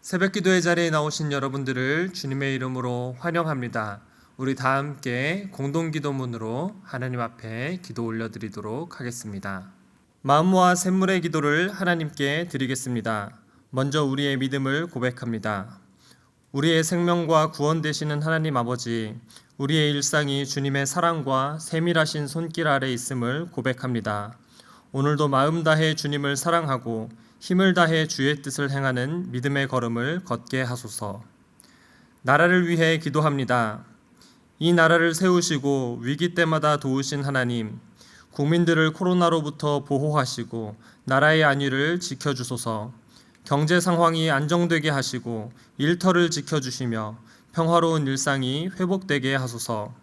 새벽 기도의 자리에 나오신 여러분들을 주님의 이름으로 환영합니다. 우리 다 함께 공동 기도문으로 하나님 앞에 기도 올려드리도록 하겠습니다. 마음과 샘물의 기도를 하나님께 드리겠습니다. 먼저 우리의 믿음을 고백합니다. 우리의 생명과 구원 되시는 하나님 아버지, 우리의 일상이 주님의 사랑과 세밀하신 손길 아래 있음을 고백합니다. 오늘도 마음 다해 주님을 사랑하고 힘을 다해 주의 뜻을 행하는 믿음의 걸음을 걷게 하소서. 나라를 위해 기도합니다. 이 나라를 세우시고 위기 때마다 도우신 하나님, 국민들을 코로나로부터 보호하시고 나라의 안위를 지켜주소서. 경제 상황이 안정되게 하시고 일터를 지켜주시며 평화로운 일상이 회복되게 하소서.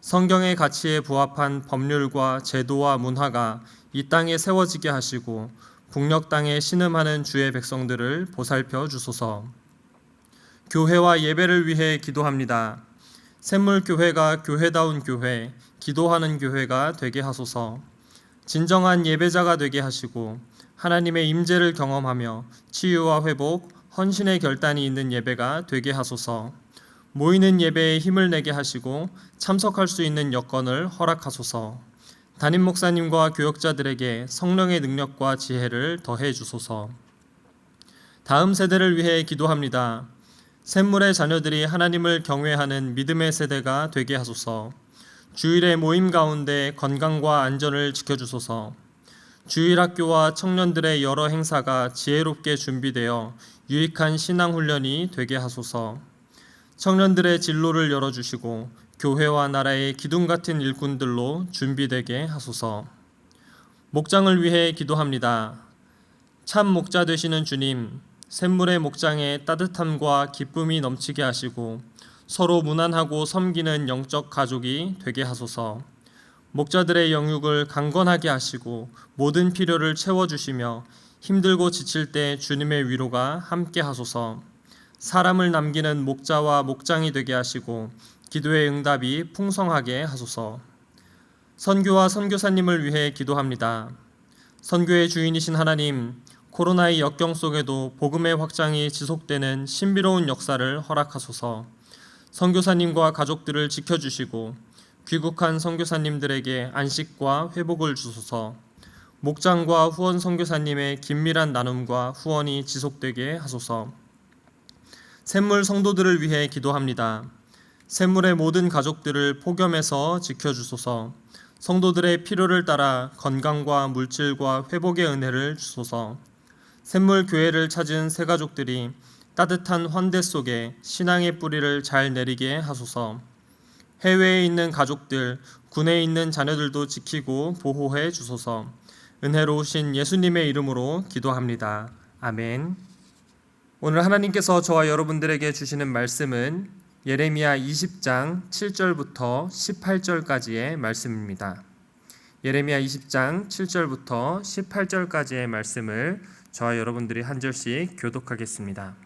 성경의 가치에 부합한 법률과 제도와 문화가 이 땅에 세워지게 하시고 북녘 땅에 신음하는 주의 백성들을 보살펴 주소서. 교회와 예배를 위해 기도합니다. 샘물교회가 교회다운 교회, 기도하는 교회가 되게 하소서. 진정한 예배자가 되게 하시고 하나님의 임재를 경험하며 치유와 회복, 헌신의 결단이 있는 예배가 되게 하소서. 모이는 예배에 힘을 내게 하시고 참석할 수 있는 여건을 허락하소서. 담임 목사님과 교역자들에게 성령의 능력과 지혜를 더해 주소서. 다음 세대를 위해 기도합니다. 샘물의 자녀들이 하나님을 경외하는 믿음의 세대가 되게 하소서. 주일의 모임 가운데 건강과 안전을 지켜주소서. 주일학교와 청년들의 여러 행사가 지혜롭게 준비되어 유익한 신앙훈련이 되게 하소서. 청년들의 진로를 열어주시고 교회와 나라의 기둥 같은 일꾼들로 준비되게 하소서. 목장을 위해 기도합니다. 참 목자 되시는 주님, 샘물의 목장에 따뜻함과 기쁨이 넘치게 하시고 서로 무난하고 섬기는 영적 가족이 되게 하소서. 목자들의 영육을 강건하게 하시고 모든 필요를 채워주시며 힘들고 지칠 때 주님의 위로가 함께 하소서. 사람을 남기는 목자와 목장이 되게 하시고 기도의 응답이 풍성하게 하소서. 선교와 선교사님을 위해 기도합니다. 선교의 주인이신 하나님, 코로나의 역경 속에도 복음의 확장이 지속되는 신비로운 역사를 허락하소서. 선교사님과 가족들을 지켜주시고 귀국한 선교사님들에게 안식과 회복을 주소서. 목장과 후원 선교사님의 긴밀한 나눔과 후원이 지속되게 하소서. 샘물 성도들을 위해 기도합니다. 샘물의 모든 가족들을 폭염에서 지켜주소서. 성도들의 필요를 따라 건강과 물질과 회복의 은혜를 주소서. 샘물 교회를 찾은 새 가족들이 따뜻한 환대 속에 신앙의 뿌리를 잘 내리게 하소서. 해외에 있는 가족들, 군에 있는 자녀들도 지키고 보호해 주소서. 은혜로우신 예수님의 이름으로 기도합니다. 아멘. 오늘 하나님께서 저와 여러분들에게 주시는 말씀은 예레미야 20장 7절부터 18절까지의 말씀입니다. 예레미야 20장 7절부터 18절까지의 말씀을 저와 여러분들이 한 절씩 교독하겠습니다.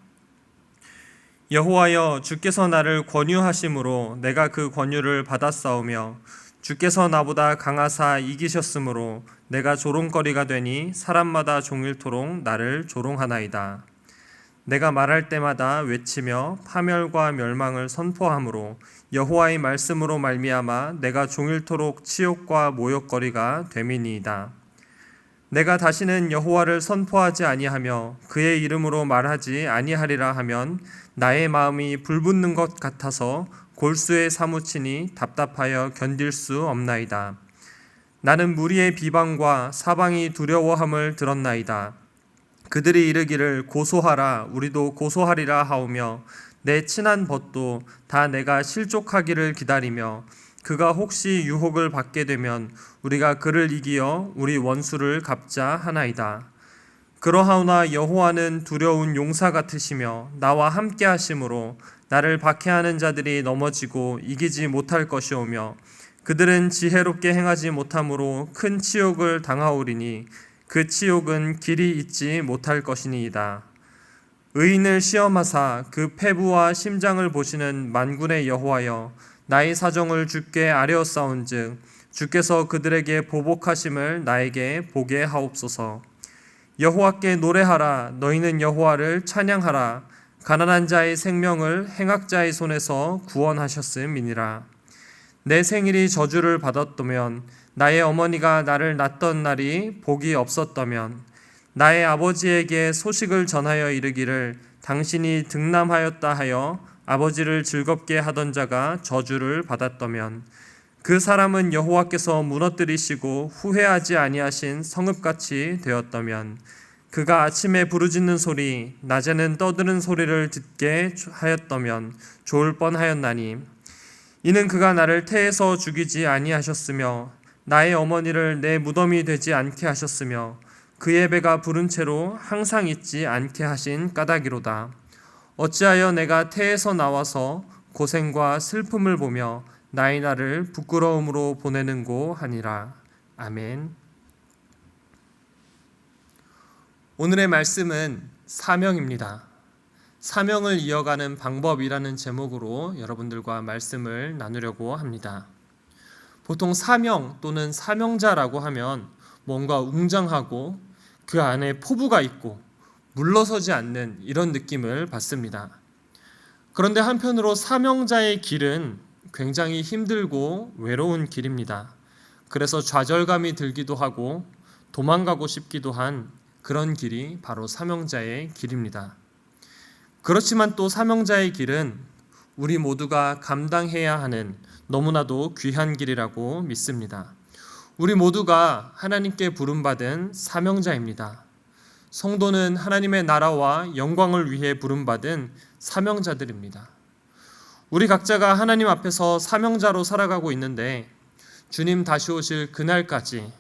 여호와여, 주께서 나를 권유하심으로 내가 그 권유를 받았사오며 주께서 나보다 강하사 이기셨으므로 내가 조롱거리가 되니 사람마다 종일토록 나를 조롱하나이다. 내가 말할 때마다 외치며 파멸과 멸망을 선포함으로 여호와의 말씀으로 말미암아 내가 종일토록 치욕과 모욕거리가 됨이니이다. 내가 다시는 여호와를 선포하지 아니하며 그의 이름으로 말하지 아니하리라 하면 나의 마음이 불붙는 것 같아서 골수에 사무치니 답답하여 견딜 수 없나이다. 나는 무리의 비방과 사방이 두려워함을 들었나이다. 그들이 이르기를 고소하라, 우리도 고소하리라 하오며 내 친한 벗도 다 내가 실족하기를 기다리며 그가 혹시 유혹을 받게 되면 우리가 그를 이기어 우리 원수를 갚자 하나이다. 그러하오나 여호와는 두려운 용사 같으시며 나와 함께 하심으로 나를 박해하는 자들이 넘어지고 이기지 못할 것이오며 그들은 지혜롭게 행하지 못함으로 큰 치욕을 당하오리니 그 치욕은 길이 잊지 못할 것이니이다. 의인을 시험하사 그 패부와 심장을 보시는 만군의 여호와여, 나의 사정을 주께 아뢰었사온즉 주께서 그들에게 보복하심을 나에게 보게 하옵소서. 여호와께 노래하라, 너희는 여호와를 찬양하라. 가난한 자의 생명을 행악자의 손에서 구원하셨음이니라. 내 생일이 저주를 받았다면, 나의 어머니가 나를 낳던 날이 복이 없었다면, 나의 아버지에게 소식을 전하여 이르기를 당신이 등남하였다 하여 아버지를 즐겁게 하던 자가 저주를 받았다면, 그 사람은 여호와께서 무너뜨리시고 후회하지 아니하신 성읍같이 되었다면, 그가 아침에 부르짖는 소리, 낮에는 떠드는 소리를 듣게 하였다면 좋을 뻔하였나니, 이는 그가 나를 태에서 죽이지 아니하셨으며 나의 어머니를 내 무덤이 되지 않게 하셨으며 그의 배가 부른 채로 항상 있지 않게 하신 까닭이로다. 어찌하여 내가 태에서 나와서 고생과 슬픔을 보며 나의 날을 부끄러움으로 보내는고 하니라. 아멘. 오늘의 말씀은 사명입니다. 사명을 이어가는 방법이라는 제목으로 여러분들과 말씀을 나누려고 합니다. 보통 사명 또는 사명자라고 하면 뭔가 웅장하고 그 안에 포부가 있고 물러서지 않는 이런 느낌을 받습니다. 그런데 한편으로 사명자의 길은 굉장히 힘들고 외로운 길입니다. 그래서 좌절감이 들기도 하고 도망가고 싶기도 한 그런 길이 바로 사명자의 길입니다. 그렇지만 또 사명자의 길은 우리 모두가 감당해야 하는 너무나도 귀한 길이라고 믿습니다. 우리 모두가 하나님께 부름받은 사명자입니다. 성도는 하나님의 나라와 영광을 위해 부름받은 사명자들입니다. 우리 각자가 하나님 앞에서 사명자로 살아가고 있는데, 주님 다시 오실 그날까지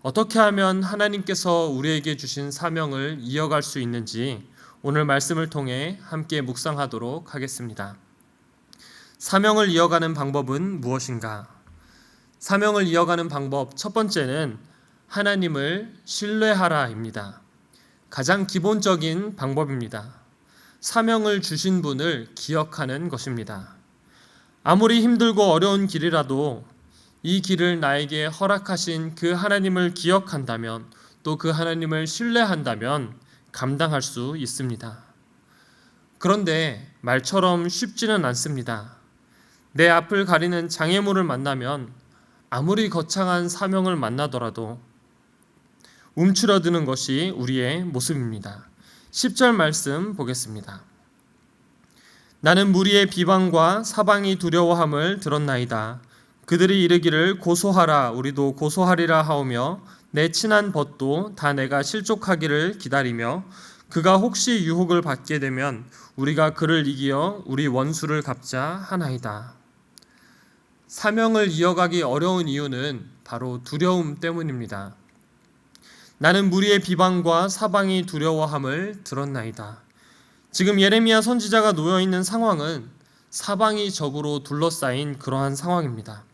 어떻게 하면 하나님께서 우리에게 주신 사명을 이어갈 수 있는지 오늘 말씀을 통해 함께 묵상하도록 하겠습니다. 사명을 이어가는 방법은 무엇인가? 사명을 이어가는 방법 첫 번째는 하나님을 신뢰하라입니다. 가장 기본적인 방법입니다. 사명을 주신 분을 기억하는 것입니다. 아무리 힘들고 어려운 길이라도 이 길을 나에게 허락하신 그 하나님을 기억한다면, 또 그 하나님을 신뢰한다면 감당할 수 있습니다. 그런데 말처럼 쉽지는 않습니다. 내 앞을 가리는 장애물을 만나면 아무리 거창한 사명을 만나더라도 움츠러드는 것이 우리의 모습입니다. 10절 말씀 보겠습니다. 나는 무리의 비방과 사방이 두려워함을 들었나이다. 그들이 이르기를 고소하라, 우리도 고소하리라 하오며 내 친한 벗도 다 내가 실족하기를 기다리며 그가 혹시 유혹을 받게 되면 우리가 그를 이기어 우리 원수를 갚자 하나이다. 사명을 이어가기 어려운 이유는 바로 두려움 때문입니다. 나는 무리의 비방과 사방이 두려워함을 들었나이다. 지금 예레미야 선지자가 놓여있는 상황은 사방이 적으로 둘러싸인 그러한 상황입니다.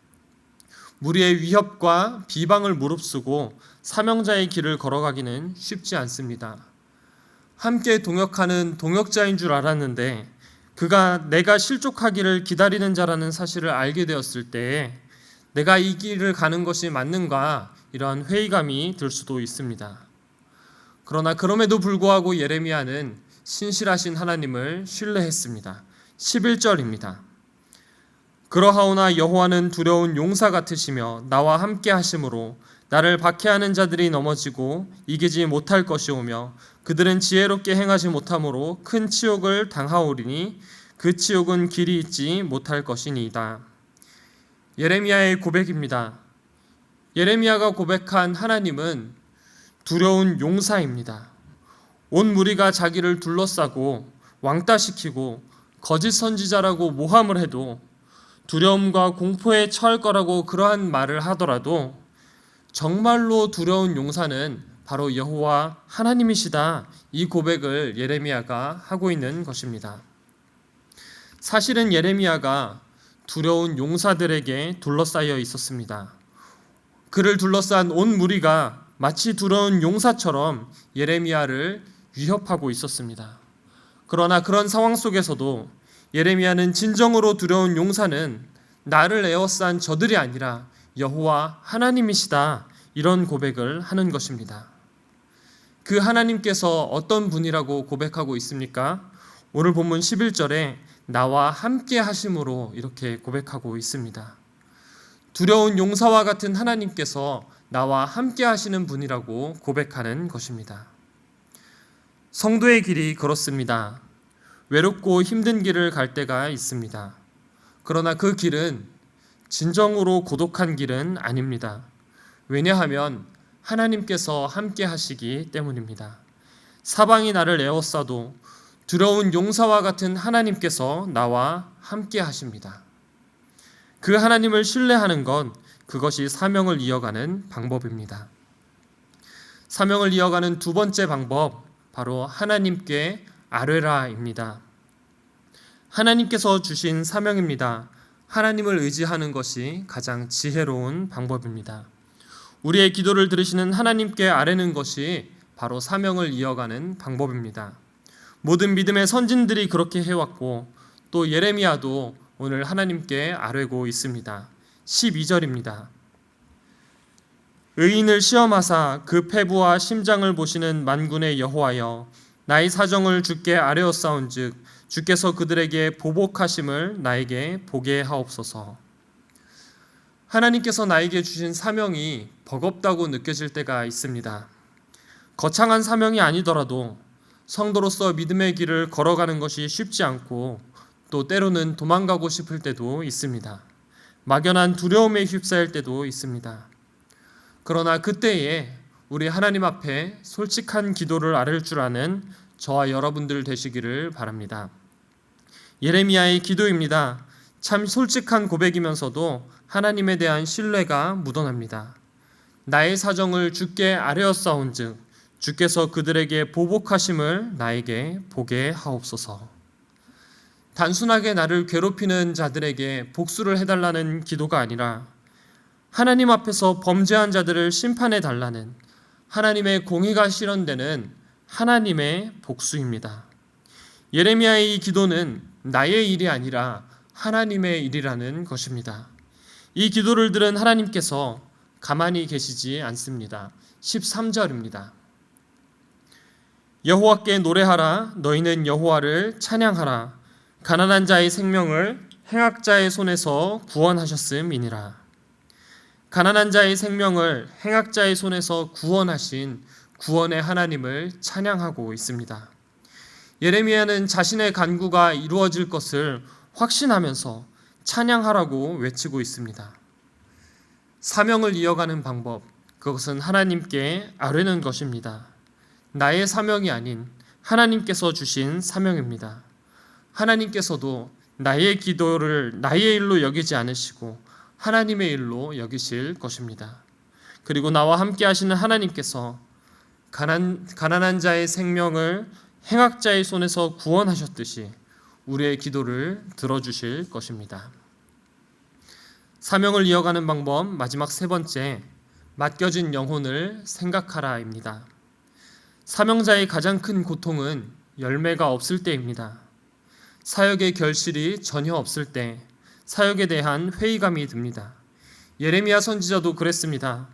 무리의 위협과 비방을 무릅쓰고 사명자의 길을 걸어가기는 쉽지 않습니다. 함께 동역하는 동역자인 줄 알았는데 그가 내가 실족하기를 기다리는 자라는 사실을 알게 되었을 때에 내가 이 길을 가는 것이 맞는가, 이러한 회의감이 들 수도 있습니다. 그러나 그럼에도 불구하고 예레미야는 신실하신 하나님을 신뢰했습니다. 11절입니다. 그러하오나 여호와는 두려운 용사 같으시며 나와 함께 하심으로 나를 박해하는 자들이 넘어지고 이기지 못할 것이오며 그들은 지혜롭게 행하지 못함으로 큰 치욕을 당하오리니 그 치욕은 길이 있지 못할 것이니이다. 예레미야의 고백입니다. 예레미야가 고백한 하나님은 두려운 용사입니다. 온 무리가 자기를 둘러싸고 왕따시키고 거짓 선지자라고 모함을 해도, 두려움과 공포에 처할 거라고 그러한 말을 하더라도 정말로 두려운 용사는 바로 여호와 하나님이시다, 이 고백을 예레미야가 하고 있는 것입니다. 사실은 예레미야가 두려운 용사들에게 둘러싸여 있었습니다. 그를 둘러싼 온 무리가 마치 두려운 용사처럼 예레미야를 위협하고 있었습니다. 그러나 그런 상황 속에서도 예레미야는 진정으로 두려운 용사는 나를 에워싼 저들이 아니라 여호와 하나님이시다, 이런 고백을 하는 것입니다. 그 하나님께서 어떤 분이라고 고백하고 있습니까? 오늘 본문 11절에 나와 함께 하심으로 이렇게 고백하고 있습니다. 두려운 용사와 같은 하나님께서 나와 함께 하시는 분이라고 고백하는 것입니다. 성도의 길이 그렇습니다. 외롭고 힘든 길을 갈 때가 있습니다. 그러나 그 길은 진정으로 고독한 길은 아닙니다. 왜냐하면 하나님께서 함께 하시기 때문입니다. 사방이 나를 에워싸도 두려운 용사와 같은 하나님께서 나와 함께 하십니다. 그 하나님을 신뢰하는 것, 그것이 사명을 이어가는 방법입니다. 사명을 이어가는 두 번째 방법, 바로 하나님께 아뢰라입니다. 하나님께서 주신 사명입니다. 하나님을 의지하는 것이 가장 지혜로운 방법입니다. 우리의 기도를 들으시는 하나님께 아뢰는 것이 바로 사명을 이어가는 방법입니다. 모든 믿음의 선진들이 그렇게 해왔고 또 예레미야도 오늘 하나님께 아뢰고 있습니다. 12절입니다. 의인을 시험하사 그 패부와 심장을 보시는 만군의 여호와여, 나의 사정을 주께 아뢰었사온즉 주께서 그들에게 보복하심을 나에게 보게 하옵소서. 하나님께서 나에게 주신 사명이 버겁다고 느껴질 때가 있습니다. 거창한 사명이 아니더라도 성도로서 믿음의 길을 걸어가는 것이 쉽지 않고 또 때로는 도망가고 싶을 때도 있습니다. 막연한 두려움에 휩싸일 때도 있습니다. 그러나 그때에 우리 하나님 앞에 솔직한 기도를 아뢰 줄 아는 저와 여러분들 되시기를 바랍니다. 예레미야의 기도입니다. 참 솔직한 고백이면서도 하나님에 대한 신뢰가 묻어납니다. 나의 사정을 주께 아뢰었사온즉 주께서 그들에게 보복하심을 나에게 보게 하옵소서. 단순하게 나를 괴롭히는 자들에게 복수를 해달라는 기도가 아니라 하나님 앞에서 범죄한 자들을 심판해 달라는 하나님의 공의가 실현되는 하나님의 복수입니다. 예레미야의 이 기도는 나의 일이 아니라 하나님의 일이라는 것입니다. 이 기도를 들은 하나님께서 가만히 계시지 않습니다. 13절입니다. 여호와께 노래하라. 너희는 여호와를 찬양하라. 가난한 자의 생명을 행악자의 손에서 구원하셨음이니라. 가난한 자의 생명을 행악자의 손에서 구원하신 구원의 하나님을 찬양하고 있습니다. 예레미야는 자신의 간구가 이루어질 것을 확신하면서 찬양하라고 외치고 있습니다. 사명을 이어가는 방법, 그것은 하나님께 아뢰는 것입니다. 나의 사명이 아닌 하나님께서 주신 사명입니다. 하나님께서도 나의 기도를 나의 일로 여기지 않으시고 하나님의 일로 여기실 것입니다. 그리고 나와 함께 하시는 하나님께서 가난한 자의 생명을 행악자의 손에서 구원하셨듯이 우리의 기도를 들어주실 것입니다. 사명을 이어가는 방법, 마지막 세 번째, 맡겨진 영혼을 생각하라입니다. 사명자의 가장 큰 고통은 열매가 없을 때입니다. 사역의 결실이 전혀 없을 때 사역에 대한 회의감이 듭니다. 예레미야 선지자도 그랬습니다.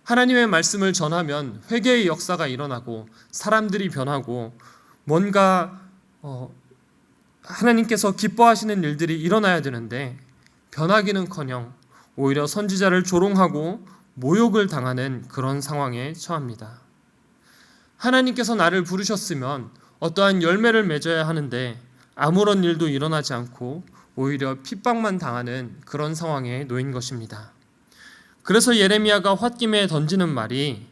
하나님의 말씀을 전하면 회개의 역사가 일어나고 사람들이 변하고 뭔가 하나님께서 기뻐하시는 일들이 일어나야 되는데 변하기는커녕 오히려 선지자를 조롱하고 모욕을 당하는 그런 상황에 처합니다. 하나님께서 나를 부르셨으면 어떠한 열매를 맺어야 하는데 아무런 일도 일어나지 않고 오히려 핍박만 당하는 그런 상황에 놓인 것입니다. 그래서 예레미야가 홧김에 던지는 말이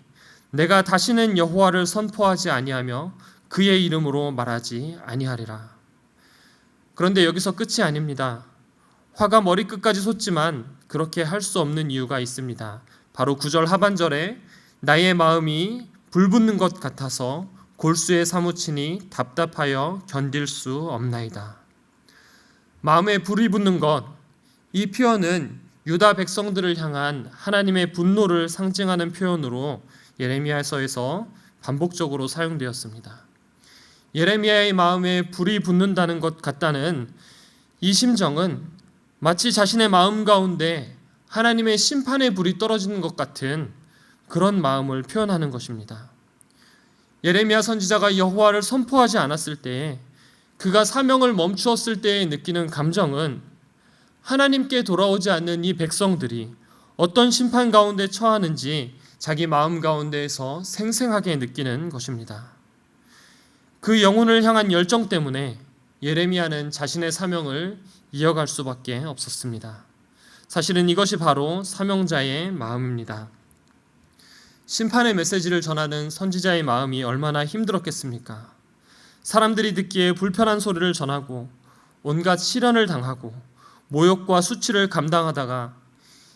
내가 다시는 여호와를 선포하지 아니하며 그의 이름으로 말하지 아니하리라. 그런데 여기서 끝이 아닙니다. 화가 머리끝까지 솟지만 그렇게 할 수 없는 이유가 있습니다. 바로 9절 하반절에 나의 마음이 불붙는 것 같아서 골수에 사무치니 답답하여 견딜 수 없나이다. 마음에 불이 붙는 것, 이 표현은 유다 백성들을 향한 하나님의 분노를 상징하는 표현으로 예레미야서에서 반복적으로 사용되었습니다. 예레미야의 마음에 불이 붙는다는 것 같다는 이 심정은 마치 자신의 마음 가운데 하나님의 심판의 불이 떨어지는 것 같은 그런 마음을 표현하는 것입니다. 예레미야 선지자가 여호와를 선포하지 않았을 때 그가 사명을 멈추었을 때 느끼는 감정은 하나님께 돌아오지 않는 이 백성들이 어떤 심판 가운데 처하는지 자기 마음 가운데에서 생생하게 느끼는 것입니다. 그 영혼을 향한 열정 때문에 예레미야는 자신의 사명을 이어갈 수밖에 없었습니다. 사실은 이것이 바로 사명자의 마음입니다. 심판의 메시지를 전하는 선지자의 마음이 얼마나 힘들었겠습니까? 사람들이 듣기에 불편한 소리를 전하고 온갖 시련을 당하고 모욕과 수치를 감당하다가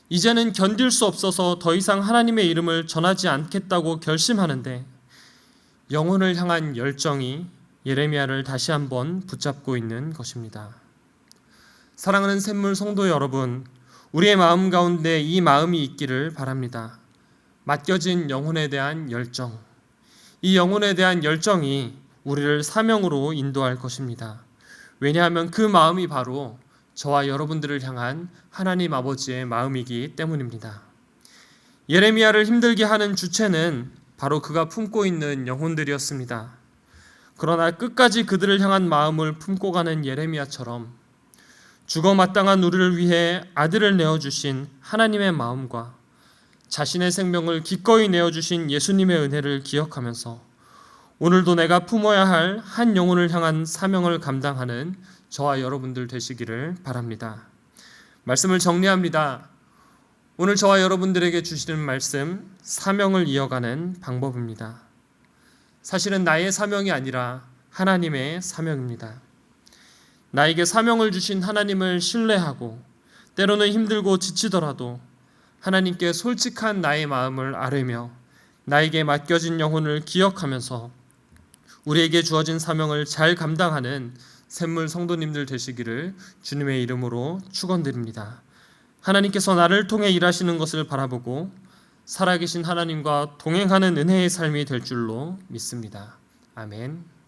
이제는 견딜 수 없어서 더 이상 하나님의 이름을 전하지 않겠다고 결심하는데 영혼을 향한 열정이 예레미야를 다시 한번 붙잡고 있는 것입니다. 사랑하는 샘물 성도 여러분, 우리의 마음 가운데 이 마음이 있기를 바랍니다. 맡겨진 영혼에 대한 열정, 이 영혼에 대한 열정이 우리를 사명으로 인도할 것입니다. 왜냐하면 그 마음이 바로 저와 여러분들을 향한 하나님 아버지의 마음이기 때문입니다. 예레미야를 힘들게 하는 주체는 바로 그가 품고 있는 영혼들이었습니다. 그러나 끝까지 그들을 향한 마음을 품고 가는 예레미야처럼 죽어 마땅한 우리를 위해 아들을 내어주신 하나님의 마음과 자신의 생명을 기꺼이 내어주신 예수님의 은혜를 기억하면서 오늘도 내가 품어야 할 한 영혼을 향한 사명을 감당하는 저와 여러분들 되시기를 바랍니다. 말씀을 정리합니다. 오늘 저와 여러분들에게 주시는 말씀, 사명을 이어가는 방법입니다. 사실은 나의 사명이 아니라 하나님의 사명입니다. 나에게 사명을 주신 하나님을 신뢰하고 때로는 힘들고 지치더라도 하나님께 솔직한 나의 마음을 아뢰며 나에게 맡겨진 영혼을 기억하면서 우리에게 주어진 사명을 잘 감당하는 샘물 성도님들 되시기를 주님의 이름으로 축원드립니다. 하나님께서 나를 통해 일하시는 것을 바라보고 살아계신 하나님과 동행하는 은혜의 삶이 될 줄로 믿습니다. 아멘.